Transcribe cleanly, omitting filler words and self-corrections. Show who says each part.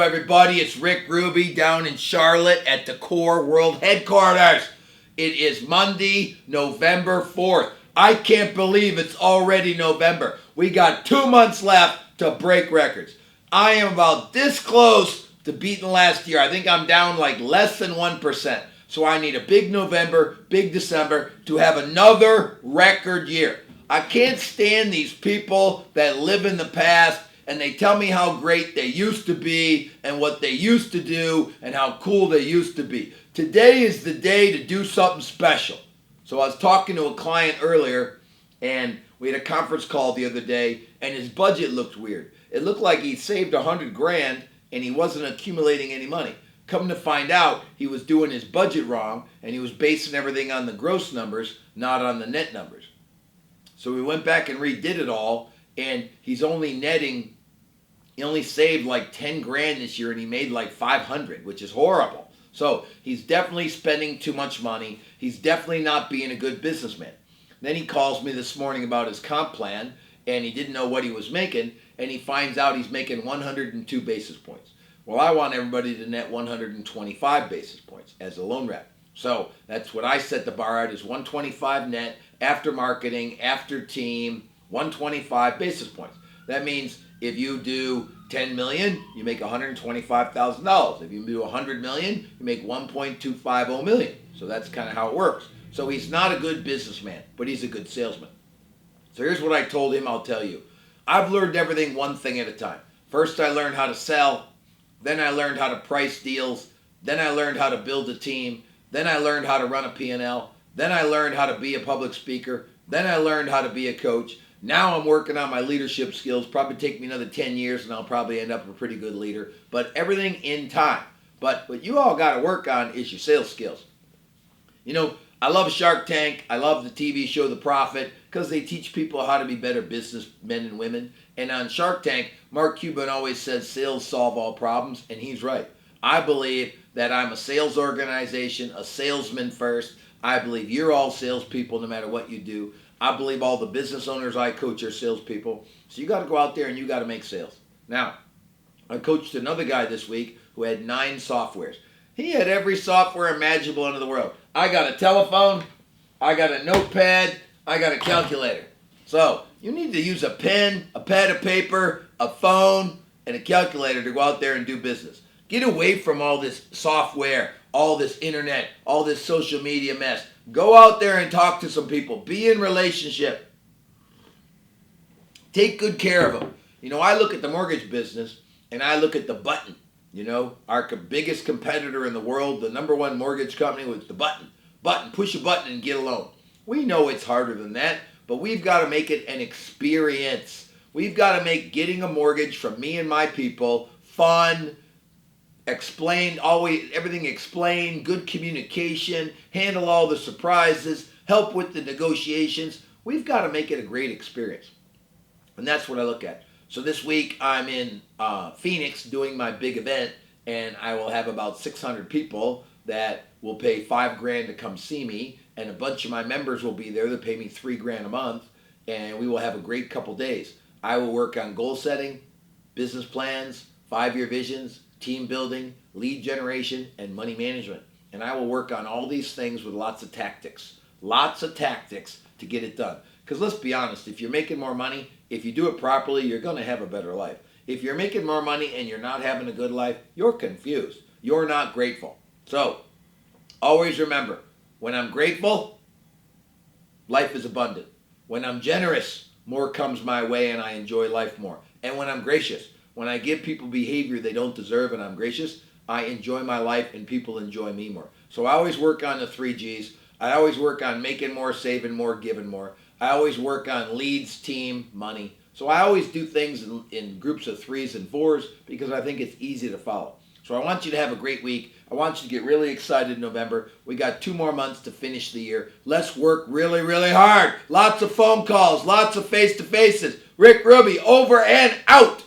Speaker 1: everybody. It's Rick Ruby down in Charlotte at the Core World Headquarters. It is Monday, November 4th. I can't believe it's already November. We got 2 months left to break records. I am about this close to beating last year. I think I'm down like less than 1%. So I need a big November, big December to have another record year. I can't stand these people that live in the past and they tell me how great they used to be and what they used to do and how cool they used to be. Today is the day to do something special. So I was talking to a client earlier and we had a conference call the other day and his budget looked weird. It looked like he saved $100,000 and he wasn't accumulating any money. Come to find out, he was doing his budget wrong and he was basing everything on the gross numbers, not on the net numbers. So we went back and redid it all, and he only saved like 10 grand this year and he made like 500, which is horrible. So he's definitely spending too much money. He's definitely not being a good businessman. Then he calls me this morning about his comp plan and he didn't know what he was making, and he finds out he's making 102 basis points. Well, I want everybody to net 125 basis points as a loan rep. So that's what I set the bar at, is 125 net after marketing, after team, 125 basis points. That means if you do 10 million, you make $125,000. If you do 100 million, you make 1.250 million. So that's kind of how it works. So he's not a good businessman, but he's a good salesman. So here's what I told him, I'll tell you. I've learned everything one thing at a time. First, I learned how to sell. Then I learned how to price deals. Then I learned how to build a team. Then I learned how to run a P&L. Then I learned how to be a public speaker. Then I learned how to be a coach. Now I'm working on my leadership skills. Probably take me another 10 years and I'll probably end up a pretty good leader. But everything in time. But what you all got to work on is your sales skills. You know, I love Shark Tank. I love the TV show The Profit because they teach people how to be better businessmen and women. And on Shark Tank, Mark Cuban always says sales solve all problems, and he's right. I believe that I'm a sales organization, a salesman first. I believe you're all salespeople no matter what you do. I believe all the business owners I coach are salespeople. So you got to go out there and you got to make sales. Now, I coached another guy this week who had 9 softwares. He had every software imaginable under the world. I got a telephone, I got a notepad, I got a calculator. So you need to use a pen, a pad of paper, a phone, and a calculator to go out there and do business. Get away from all this software, all this internet, all this social media mess. Go out there and talk to some people. Be in relationship. Take good care of them. You know, I look at the mortgage business and I look at the button. You know, our biggest competitor in the world, the number one mortgage company, was the button. Push a button and get a loan. We know it's harder than that, but we've got to make it an experience. We've got to make getting a mortgage from me and my people fun, explained, always everything explained, good communication, handle all the surprises, help with the negotiations. We've got to make it a great experience. And that's what I look at. So this week I'm in Phoenix doing my big event, and I will have about 600 people that will pay $5,000 to come see me, and a bunch of my members will be there. They'll pay me $3,000 a month, and we will have a great couple days. I will work on goal setting, business plans, 5-year visions, team building, lead generation, and money management. And I will work on all these things with lots of tactics to get it done. Because let's be honest, if you're making more money, if you do it properly, you're going to have a better life. If you're making more money and you're not having a good life, you're confused. You're not grateful. So, always remember, when I'm grateful, life is abundant. When I'm generous, more comes my way and I enjoy life more. And when I'm gracious, when I give people behavior they don't deserve and I'm gracious, I enjoy my life and people enjoy me more. So I always work on the 3 Gs. I always work on making more, saving more, giving more. I always work on leads, team, money. So I always do things in groups of 3s and 4s because I think it's easy to follow. So I want you to have a great week. I want you to get really excited in November. We got 2 more months to finish the year. Let's work really, really hard. Lots of phone calls, lots of face-to-faces. Rick Ruby, over and out.